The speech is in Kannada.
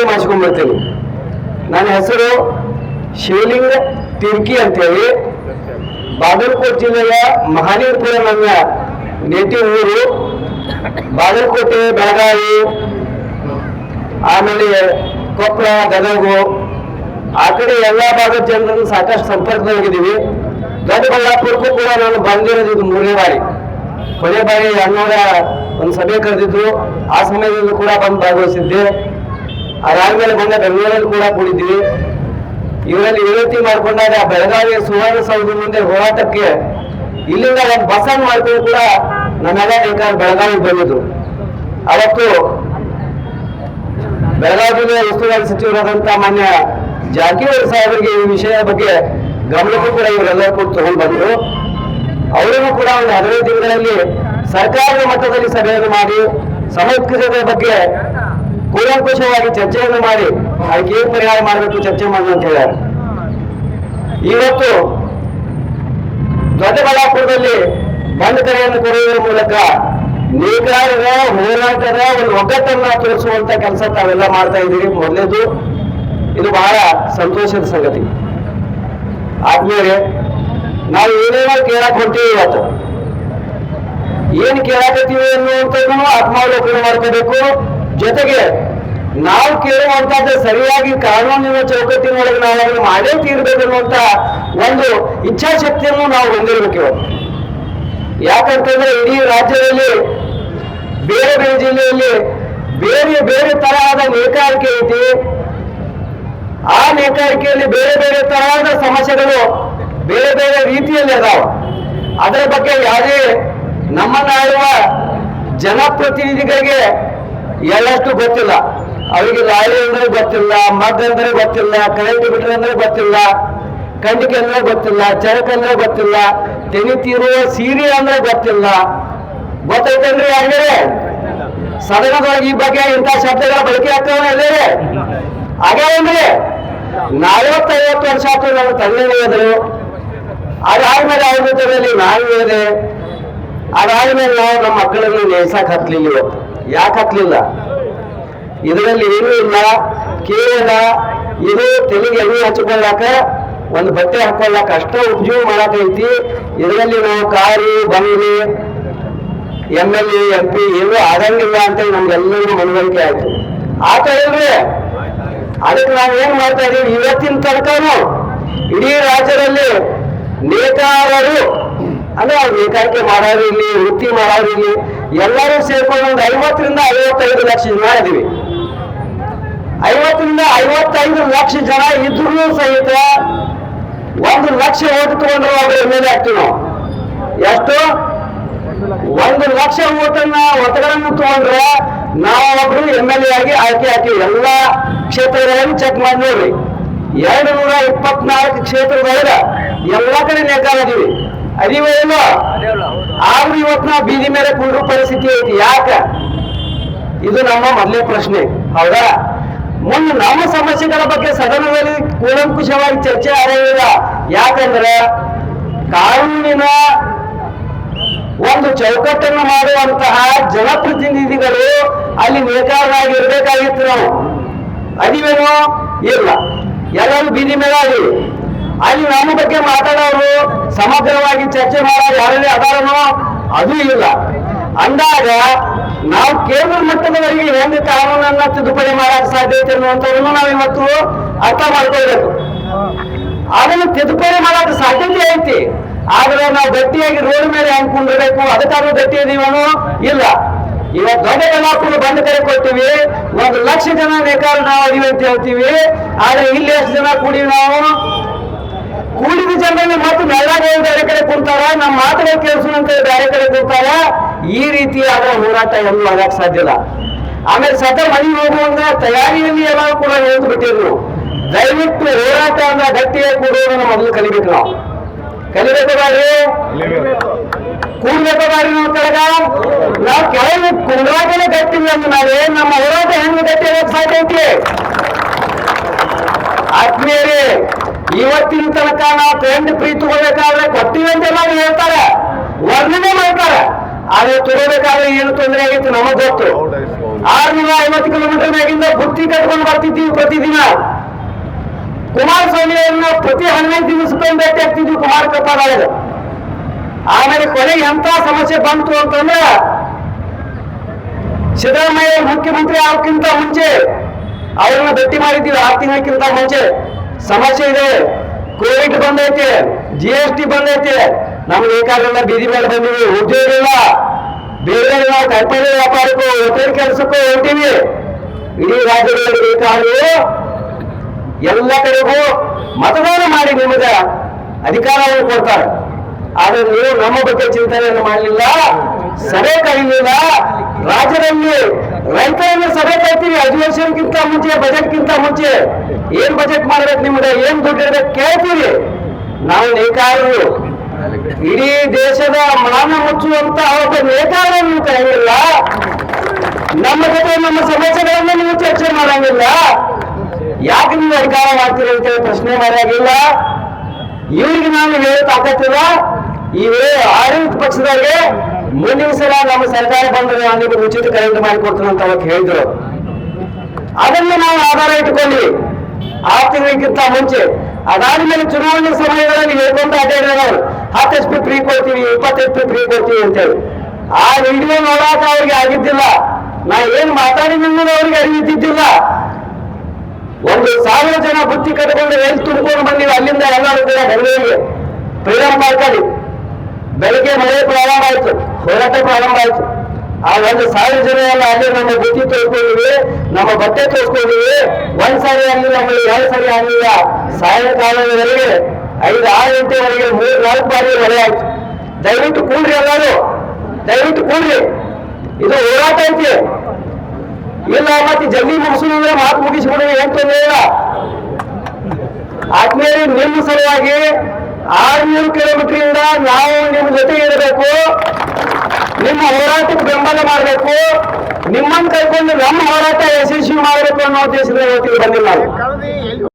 ಮಾಡಿಸ್ಕೊಂಡ್ಬರ್ತೇನೆ. ನನ್ನ ಹೆಸರು ಶಿವಲಿಂಗ ತಿರ್ಕಿ ಅಂತೇಳಿ, ಬಾಗಲಕೋಟೆ ಜಿಲ್ಲೆಯ ಮಹಾನೀರ್ಪುರ ನನ್ನ ನೇಟಿವ್ ಊರು. ಬಾಗಲಕೋಟೆ, ಬೆಳಗಾವಿ, ಆಮೇಲೆ ಕೊಪ್ಪಳ, ಗದಗು ಆ ಕಡೆ ಎಲ್ಲ ಭಾಗದ ಜನರನ್ನು ಸಾಕಷ್ಟು ಸಂಪರ್ಕದಲ್ಲಿದ್ದೀವಿ. ದೊಡ್ಡಬಳ್ಳಾಪುರಕ್ಕೂ ಕೂಡ ನಾನು ಬಂದಿರೋದು ಇದು 3ನೇ ಬಾರಿ. ಕೊನೆ ಬಾರಿ ಅಣ್ಣವರ ಒಂದು ಸಭೆ ಕರೆದಿದ್ರು, ಆ ಸಮಯದಲ್ಲೂ ಕೂಡ ಬಂದು ಭಾಗವಹಿಸಿದ್ದೆ. ಅದಾದ್ಮೇಲೆ ಬಂದ ಬೆಂಗಳೂರಲ್ಲಿ ಕೂಡ ಕೂಡಿದ್ವಿ. ಇವರಲ್ಲಿ ವಿನಂತಿ ಮಾಡಿಕೊಂಡಾಗ ಬೆಳಗಾವಿಯ ಸುವರ್ಣಸೌಧ ಮುಂದೆ ಹೋರಾಟಕ್ಕೆ ಇಲ್ಲಿಂದ ಒಂದು ಬಸ್ಸನ್ನು ಮಾಡ್ಕೊಂಡು ಕೂಡ ನಮ್ಮೆಲ್ಲ ನೇಕಾರ ಬೆಳಗಾವಿಗೆ ಬಂದಿದ್ರು. ಅವತ್ತು ಬೆಳಗಾವಿ ಜಿಲ್ಲೆಯ ಉಸ್ತುವಾರಿ ಸಚಿವರಾದಂತಹ ಮಾನ್ಯ ಜಾರಕಿಹೊಳಿ ಸಾಹೇಬರಿಗೆ ಈ ವಿಷಯ ಬಗ್ಗೆ ಗಮನಕ್ಕೂ ಕೂಡ ಇವರೆಲ್ಲರೂ ಕೂಡ ತಗೊಂಡು ಬಂದರು. ಅವರನ್ನು ಕೂಡ ಒಂದು 15 ದಿನಗಳಲ್ಲಿ ಸರ್ಕಾರದ ಮಟ್ಟದಲ್ಲಿ ಸಭೆಯನ್ನು ಮಾಡಿ ಸಮಸ್ಯೆಗಳ ಬಗ್ಗೆ ಕೂಲಂಕುಷವಾಗಿ ಚರ್ಚೆಯನ್ನು ಮಾಡಿ ಅದಕ್ಕೆ ಏನು ಪರಿಹಾರ ಮಾಡಬೇಕು ಚರ್ಚೆ ಮಾಡೋಣ ಅಂತ ಹೇಳ್ಯಾರ. ಇವತ್ತು ದೊಡ್ಡಬಳ್ಳಾಪುರದಲ್ಲಿ ಬಂದ್ ಕರೆಯನ್ನು ಕೊಡುವುದರ ಮೂಲಕ ನೇಕಾರರ ಹೋರಾಟದ ಒಂದು ಒಗ್ಗಟ್ಟನ್ನ ತೋರಿಸುವಂತ ಕೆಲಸ ತಾವೆಲ್ಲ ಮಾಡ್ತಾ ಇದ್ದೀರಿ. ಮೊದಲೇದು ಇದು ಬಹಳ ಸಂತೋಷದ ಸಂಗತಿ. ಆದ್ಮೇಲೆ ನಾವು ಏನೇನೋ ಕೇಳಕ್ ಹೊಂತೀವಿ, ಇವತ್ತು ಏನ್ ಕೇಳಕತ್ತೀವಿ ಅನ್ನುವಂಥದ್ದನ್ನು ಆತ್ಮಾವಲೋಕನ ಮಾಡ್ಕೋಬೇಕು. ಜೊತೆಗೆ ನಾವು ಕೇಳುವಂತದ್ದು ಸರಿಯಾಗಿ ಕಾನೂನಿನ ಚೌಕಟ್ಟಿನೊಳಗೆ ನಾವು ಅದನ್ನು ಮಾಡೇ ತೀರ್ಬೇಕು ಅನ್ನುವಂತ ಒಂದು ಇಚ್ಛಾಶಕ್ತಿಯನ್ನು ನಾವು ಹೊಂದಿರಬೇಕು ಇವತ್ತು. ಯಾಕಂತಂದ್ರೆ ಇಡೀ ರಾಜ್ಯದಲ್ಲಿ ಬೇರೆ ಬೇರೆ ಜಿಲ್ಲೆಯಲ್ಲಿ ಬೇರೆ ಬೇರೆ ತರಹದ ನೇಕಾರಿಕೆ ಐತಿ. ಆ ನೇಕಾರಿಕೆಯಲ್ಲಿ ಬೇರೆ ಬೇರೆ ತರಹದ ಸಮಸ್ಯೆಗಳು ಬೇರೆ ಬೇರೆ ರೀತಿಯಲ್ಲಿ ಅದಾವ. ಅದರ ಬಗ್ಗೆ ಯಾವುದೇ ನಮ್ಮನ್ನ ಆಳುವ ಜನಪ್ರತಿನಿಧಿಗಳಿಗೆ ಎಲ್ಲಷ್ಟು ಗೊತ್ತಿಲ್ಲ. ಅವರಿಗೆ ಲಾರಿ ಅಂದ್ರೆ ಗೊತ್ತಿಲ್ಲ, ಮಗ್ ಅಂದ್ರೆ ಗೊತ್ತಿಲ್ಲ, ಕರೆಂಟ್ ಬಿಟ್ರೆ ಅಂದ್ರೆ ಗೊತ್ತಿಲ್ಲ, ಕಂಡಿಕೆ ಅಂದ್ರೆ ಗೊತ್ತಿಲ್ಲ, ಚರಕ್ ಅಂದ್ರೆ ಗೊತ್ತಿಲ್ಲ, ತೆನಿತಿರುವ ಸೀರೆ ಅಂದ್ರೆ ಗೊತ್ತಿಲ್ಲ. ಗೊತ್ತೈತೇನ್ರಿ ಯಾರಿಗೆ? ಸದನದೊಳಗೆ ಈ ಬಗ್ಗೆ ಇಂಥ ಶಬ್ದಗಳ ಬಳಕೆ ಆಗ್ತಾವ ಅಲ್ಲೇ ಆಗ್ಯಾವೇನ್ರಿ? 40-50 ವರ್ಷ ಆಯ್ತು ನನ್ನ ತಂದೆ ಹೇಳಿದ್ರು. ಅದಾದ್ಮೇಲೆ ಅವ್ರ ಜೊತೆಯಲ್ಲಿ ನಾನು ಹೇಳಿದೆ. ಅದಾದ್ಮೇಲೆ ನಾವು ನಮ್ಮ ಮಕ್ಕಳನ್ನು ನೇಯ್ಸಕ್ ಹತ್ಲಿಲ್ಲ. ಇವತ್ತು ಯಾಕೆ ಹತ್ಲಿಲ್ಲ? ಇದರಲ್ಲಿ ಏನೂ ಇಲ್ಲ, ಕೇವಲ ಇದು ತೆಲಿಗೆ ಎಣ್ಣೆ ಹಚ್ಕೊಳ್ಳಾಕ, ಒಂದು ಬಟ್ಟೆ ಹಾಕೊಳ್ಳಾಕ ಅಷ್ಟ ಉಪಯೋಗ ಮಾಡಕೈತಿ. ಇದರಲ್ಲಿ ನಾವು ಕಾರು, ಬಂಗ್ಲೆ, MLA, MP ಏನೂ ಆಗಂಗಿಲ್ಲ ಅಂತೇಳಿ ನಮ್ಗೆಲ್ಲರಿಗೂ ಮನವರಿಕೆ ಆಯ್ತು. ಆತ ಇಲ್ರಿ. ಅದಕ್ಕೆ ನಾವು ಏನ್ ಮಾಡ್ತಾ ಇದೀವಿ, ಇವತ್ತಿನ ತನಕನೂ ಇಡೀ ರಾಜ್ಯದಲ್ಲಿ ನೇಕಾರರು ಅಂದ್ರೆ ಅವ್ರು ನೇಕಾರಿಕೆ ಮಾಡೋರಿರ್ಲಿ, ವೃತ್ತಿ ಮಾಡೋರಿರ್ಲಿ, ಎಲ್ಲರೂ ಸೇರ್ಕೊಂಡು ಒಂದು 50ರಿಂದ 55 ಲಕ್ಷ ಜನ ಇದೀವಿ. 50ರಿಂದ 55 ಲಕ್ಷ ಜನ ಇದ್ರೂ ಸಹಿತ 1 ಲಕ್ಷ ಓಟ್ ತಗೊಂಡ್ರು ಅವ್ರು MLA ಆಗ್ತೀವಿ ನಾವು. ಎಷ್ಟು? 1 ಲಕ್ಷ ಒತ್ತುಗಳನ್ನು ತಗೊಂಡ್ರೆ ನಾವು ಒಬ್ರು MLA ಆಗಿ ಆಯ್ಕೆ ಆಗ್ತೀವಿ. ಎಲ್ಲಾ ಕ್ಷೇತ್ರಗಳನ್ನು ಚೆಕ್ ಮಾಡಿ ನೋಡ್ರಿ. 224 ಕ್ಷೇತ್ರದೊಳಗ ಎಲ್ಲ ಕಡೆ ನೇಕಾರದೀವಿ. ಅದೀವೇ ಇಲ್ವಾ? ಆದ್ರೂ ಇವತ್ತು ನಾವು ಬೀದಿ ಮೇಲೆ ಕುಂಡ್ರು ಪರಿಸ್ಥಿತಿ ಐತಿ. ಯಾಕ? ಇದು ನಮ್ಮ ಮೊದಲೇ ಪ್ರಶ್ನೆ. ಹೌದಾ? ಮುಂದೆ ನಮ್ಮ ಸಮಸ್ಯೆಗಳ ಬಗ್ಗೆ ಸದನದಲ್ಲಿ ಕೂಲಂಕುಷವಾಗಿ ಚರ್ಚೆ ಆಗೋದಿಲ್ಲ. ಯಾಕಂದ್ರೆ ಕಾನೂನಿನ ಒಂದು ಚೌಕಟ್ಟನ್ನು ಮಾಡುವಂತಹ ಜನಪ್ರತಿನಿಧಿಗಳು ಅಲ್ಲಿ ನೇಕಾರರಾಗಿ ಇರಬೇಕಾಗಿತ್ತು. ನಾವು ಅದಿವೇನೋ ಇಲ್ಲ, ಎಲ್ಲರೂ ಬೀದಿ ಮೇಲೆ ಆಗಿವಿ. ಅಲ್ಲಿ ನಮ್ಮ ಬಗ್ಗೆ ಮಾತಾಡೋರು, ಸಮಗ್ರವಾಗಿ ಚರ್ಚೆ ಮಾಡೋರು ಯಾರೇ ಅದಾರನೋ ಅದು ಇಲ್ಲ. ಅಂದಾಗ ನಾವು ಕೇಂದ್ರ ಮಟ್ಟದವರೆಗೆ ಹೆಂಗೆ ಕಾನೂನನ್ನ ತಿದ್ದುಪಡಿ ಮಾಡಕ್ ಸಾಧ್ಯತೆ ಅನ್ನುವಂಥದ್ದನ್ನು ನಾವು ಇವತ್ತು ಅರ್ಥ ಮಾಡ್ಕೊಳ್ಬೇಕು. ಅದನ್ನು ತಿದ್ದುಪಡಿ ಮಾಡಕ್ ಸಾಧ್ಯತೆ ಐತಿ, ಆದ್ರೆ ನಾವು ಗಟ್ಟಿಯಾಗಿ ರೋಡ್ ಮೇಲೆ ಅಂದ್ಕೊಂಡಿರ್ಬೇಕು. ಅದಕ್ಕಾದ್ರೂ ಗಟ್ಟಿ ಇದೀವನೋ ಇಲ್ಲ. ಇವತ್ತು ದೊಡ್ಡಬಳ್ಳಾಪುರ ಬಂದ್ ಕರೆ ಕೊಡ್ತೀವಿ, 1 ಲಕ್ಷ ಜನ ನೇಕಾರ ನಾವು ಅದೀವಿ ಅಂತ ಹೇಳ್ತೀವಿ. ಆದ್ರೆ ಇಲ್ಲಿ ಎಷ್ಟು ಜನ ಕೂಡಿ ನಾವು ಕೂಡಿದ ಜನರಲ್ಲಿ ಮತ್ತು ನೆಲಗಳು ಬೇರೆ ಕಡೆ ಕುಂತಾರ, ನಮ್ಮ ಮಾತುಗಳು ಕೇಳಿಸುವಂತ ಬೇರೆ ಕಡೆ ಕುಂತಾರ. ಈ ರೀತಿಯಾದ ಹೋರಾಟ ಎಲ್ಲೂ ಆಗಕ್ ಸಾಧ್ಯ ಇಲ್ಲ. ಆಮೇಲೆ ಸತ ಮನೆಗೆ ಹೋಗುವಂತ ತಯಾರಿಯಲ್ಲಿ ಎಲ್ಲರೂ ಕೂಡ ಹೇಳ್ತು ಬಿಟ್ಟಿದ್ರು. ದಯವಿಟ್ಟು ಹೋರಾಟ ಅಂದ್ರೆ ಗಟ್ಟಿಯಾಗಿ ಕೂಡುವುದನ್ನು ಮೊದಲು ಕಲಿಬೇಕು. ನಾವು ಕಲಿಬೇಕು ಬಾರಿ, ಕೂಡ್ಬೇಕು ಬಾರಿ. ನಾವು ಕೆಳಗ ನಾವು ಕೆಳಗೆ ಕುಂಡ್ರಾಗಲೇ ಗಟ್ಟಿಲ್ಲ ಅಂದ್ರೆ ನಮ್ಮ ಹೋರಾಟ ಹೆಂಗ್ ಗಟ್ಟಿ ಆಗಕ್ ಸಾಧ್ಯ ಐತಿ? ಆತ್ಮೀಯರೇ, ಇವತ್ತಿನ ತನಕ ನಾವು ಕರೆಂಟ್ ಫ್ರೀ ತಗೋಬೇಕಾದ್ರೆ ಕೊಟ್ಟಿವಿ ಅಂತೆಲ್ಲ ಹೇಳ್ತಾರೆ, ವರ್ಣನೆ ಮಾಡ್ತಾರೆ. ಆದ್ರೆ ತಗೋಬೇಕಾದ್ರೆ ಏನು ತೊಂದರೆ ಆಗಿತ್ತು ನಮಗ್ ಗೊತ್ತು. 650 ಕಿಲೋಮೀಟರ್ ಮ್ಯಾಗಿಂದ ಬುತ್ತಿ ಕಟ್ಕೊಂಡು ಬರ್ತಿದ್ದೀವಿ ಪ್ರತಿದಿನ. ಕುಮಾರಸ್ವಾಮಿ ಅವ್ರನ್ನ ಪ್ರತಿ 15 ದಿವಸಕ್ಕೊಂದು ಭೇಟಿ ಆಗ್ತಿದ್ವಿ ಕುಮಾರ ಕೃಪಾದಾಗ. ಆಮೇಲೆ ಕೊನೆಗೆ ಎಂತ ಸಮಸ್ಯೆ ಬಂತು ಅಂತಂದ್ರೆ ಸಿದ್ದರಾಮಯ್ಯ ಮುಖ್ಯಮಂತ್ರಿ ಆಗೋಕ್ಕಿಂತ ಮುಂಚೆ ಅವ್ರನ್ನ ಭೇಟಿ ಮಾಡಿದ್ದೀವಿ. 6 ತಿಂಗಳಕ್ಕಿಂತ ಮುಂಚೆ ಸಮಸ್ಯೆ ಇದೆ, ಕೋವಿಡ್ ಬಂದೈತೆ, GST ಬಂದೈತೆ, ನಮ್ಗೆ ಬೇಕಾಗಲ್ಲ, ಬೀದಿ ಮೇಲೆ ಬಂದಿವಿ, ಉದ್ಯೋಗ ಇಲ್ಲ, ಬೇರೆ ನಾವು ಕೈಪಲ್ಯ ವ್ಯಾಪಾರಕ್ಕೂ ಹೋಟೆಲ್ ಕೆಲಸಕ್ಕೂ ಹೊಂಟಿವಿ. ಇಡೀ ರಾಜ್ಯಗಳಲ್ಲಿ ಬೇಕಾದರೂ ಎಲ್ಲ ಕಡೆಗೂ ಮತದಾನ ಮಾಡಿ ನಿಮಗೆ ಅಧಿಕಾರವನ್ನು ಕೊಡ್ತಾರೆ. ಆದ್ರೆ ನೀವು ನಮ್ಮ ಬಗ್ಗೆ ಚಿಂತನೆಯನ್ನು ಮಾಡಲಿಲ್ಲ, ಸಭೆ ಕರೀಲಿಲ್ಲ. ರಾಜ್ಯದಲ್ಲಿ ರೈತರನ್ನು ಸಭೆ ಕರಿತೀವಿ, ಅಧಿವೇಶನಕ್ಕಿಂತ ಮುಂಚೆ, ಬಜೆಟ್ಗಿಂತ ಮುಂಚೆ ಏನ್ ಬಜೆಟ್ ಮಾಡ್ಬೇಕು, ನಿಮ್ಗೆ ಏನ್ ದುಡ್ಡು ಇರ್ಬೇಕು ಕೇಳ್ತೀವಿ. ನಾವು ನೇಕಾರರು ಇಡೀ ದೇಶದ ಮಾನ ಮುಚ್ಚುವಂತ ಒಬ್ಬ ನೇತಾರರು ನೀವು ಕರೆಯಂಗಿಲ್ಲ. ನಮ್ಮ ಜೊತೆ ನಮ್ಮ ಸಮಸ್ಯೆಗಳನ್ನು ನೀವು ಚರ್ಚೆ ಮಾಡಂಗಿಲ್ಲ. ಯಾಕೆ ನೀವು ಅಧಿಕಾರ ಮಾಡ್ತೀರಿ ಅಂತೇಳಿ ಪ್ರಶ್ನೆ ಮಾಡಿಲ್ಲ. ಇವ್ರಿಗೆ ನಾನು ಹೇಳೋ ತಾಕತ್ತಿಲ್ಲ. ಈ ಆಡಳಿತ ಪಕ್ಷದಾಗೆ ಮುಂದಿನ ಸಲ ನಮ್ಮ ಸರ್ಕಾರ ಬಂದ್ರೆ ನಾನು ನಿಮಗೆ ಉಚಿತ ಕರೆಂಟ್ ಮಾಡಿಕೊಡ್ತೀನಿ ಅಂತ ಅವತ್ತು ಹೇಳಿದ್ರು. ಅದನ್ನು ನಾವು ಆಧಾರ ಇಟ್ಕೊಂಡ್ವಿ 6 ತಿಂಗಳಿಗಿಂತ ಮುಂಚೆ. ಅದಾದ್ಮೇಲೆ ಚುನಾವಣೆ ಸಮಯಗಳಲ್ಲಿ ಹೇಳ್ಕೊಂಡು ಅಡ್ಡಾಡಿದವರು 10 HP ಫ್ರೀ ಕೊಡ್ತೀವಿ, 20 HP ಫ್ರೀ ಕೊಡ್ತೀವಿ ಅಂತೇಳಿ. ಆ ವಿಡಿಯೋ ನೋಡಾಕ ಅವ್ರಿಗೆ ಆಗಿದ್ದಿಲ್ಲ, ನಾ ಏನ್ ಮಾತಾಡಿದ ಅವ್ರಿಗೆ ಅರಿವಿದ್ದಿದ್ದಿಲ್ಲ. 1,000 ಜನ ಬುತ್ತಿ ಕಟ್ಕೊಂಡು ರೈಲು ತುಂಬಿಕೊಂಡು ಬಂದಿವಿ ಅಲ್ಲಿಂದ ಎಲ್ಲರೂ ಕೂಡ ಬೆಂಗಳೂರಿಗೆ ಫ್ರೀಡಂ ಪಾರ್ಕಲ್ಲಿ. ಬೆಳಿಗ್ಗೆ ಮಳೆ ಪ್ರಾರಂಭ ಆಯ್ತು, ಹೋರಾಟ ಪ್ರಾರಂಭ ಆಯ್ತು. ಆ 1,000 ಜನ ಎಲ್ಲ ಅಲ್ಲಿ ನಮ್ಮ ಬುತ್ತಿ ತೋರಿಸ್ಕೊಂಡಿವಿ, ನಮ್ಮ ಬಟ್ಟೆ ತೋರಿಸ್ಕೊಂಡಿವಿ. 1 ಸಾರಿ ಆಗಲಿಲ್ಲ, 2 ಸಾರಿ ಆಗಲಿಲ್ಲ. ಸಾಯಂಕಾಲದವರೆಗೆ 5-6 ಗಂಟೆವರೆಗೆ 3-4 ಬಾರಿ ಮಳೆ ಆಯ್ತು. ದಯವಿಟ್ಟು ಕೂಡ್ರಿ, ಎಲ್ಲರೂ ದಯವಿಟ್ಟು ಕೂಡ್ರಿ. ಇದು ಹೋರಾಟ ಐತಿ. ಇಲ್ಲ ಮತ್ತೆ ಜಲ್ದಿ ಮುಗಿಸೋದಂದ್ರೆ ಮಾತು ಮುಗಿಸ್ಬಿಡಿ, ಏನ್ ತೊಂದರೆ ಇಲ್ಲ. ಆದ್ಮೇಲೆ ನಿಮ್ಮ ಸಲುವಾಗಿ 600 ಕಿಲೋಮೀಟರ್ ಇಂದ ನಾವು ನಿಮ್ಮ ಜೊತೆ ಇರಬೇಕು, ನಿಮ್ಮ ಹೋರಾಟಕ್ಕೆ ಬೆಂಬಲ ಮಾಡಬೇಕು, ನಿಮ್ಮನ್ನು ಕರ್ಕೊಂಡು ನಮ್ಮ ಹೋರಾಟ ಯಶಸ್ವಿ ಮಾಡಬೇಕು ಅನ್ನೋ ಉದ್ದೇಶದಿಂದ ಇವತ್ತಿಗೆ ಬಂದಿಲ್ಲ ನಾವು.